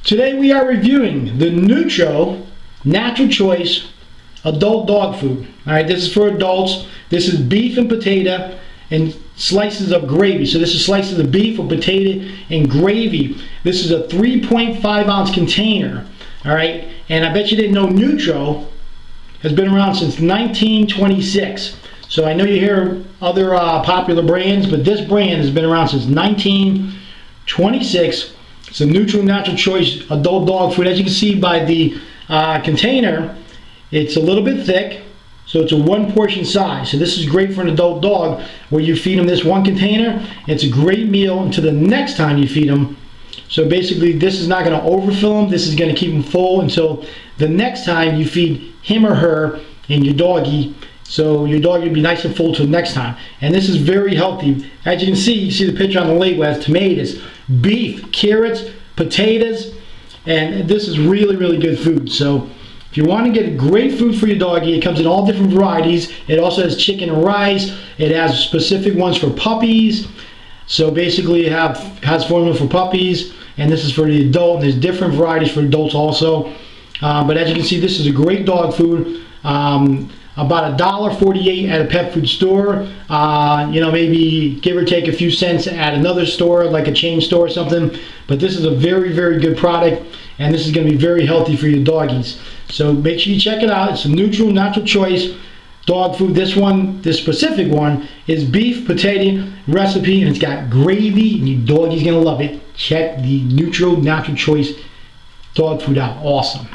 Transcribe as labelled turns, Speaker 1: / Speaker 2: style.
Speaker 1: Today we are reviewing the Nutro Natural Choice Adult Dog Food. Alright, this is for adults. This is beef and potato and slices of gravy. So this is slices of beef or potato and gravy. This is a 3.5 ounce container. Alright, and I bet you didn't know Nutro has been around since 1926. So I know you hear other popular brands, but this brand has been around since 1926. It's a Nutro Natural Choice Adult Dog Food. As you can see by the container, it's a little bit thick, so it's a one portion size. So this is great for an adult dog where you feed them this one container. It's a great meal until the next time you feed them. So basically this is not going to overfill them. This is going to keep them full until the next time you feed him or her and your doggy. So your dog will be nice and full till next time. And this is very healthy. As you can see the picture on the label has tomatoes, beef, carrots, potatoes, and this is really, really good food. So if you want to get great food for your doggy, it comes in all different varieties. It also has chicken and rice. It has specific ones for puppies. So basically it has formula for puppies, and this is for the adult, and there's different varieties for adults also. But as you can see, this is a great dog food. About $1.48 at a pet food store. You know, maybe give or take a few cents at another store, like a chain store or something. But this is a very, very good product, and this is going to be very healthy for your doggies. So make sure you check it out. It's a Nutro Natural Choice dog food. This specific one, is beef potato recipe, and it's got gravy, and your doggy's going to love it. Check the Nutro Natural Choice dog food out. Awesome.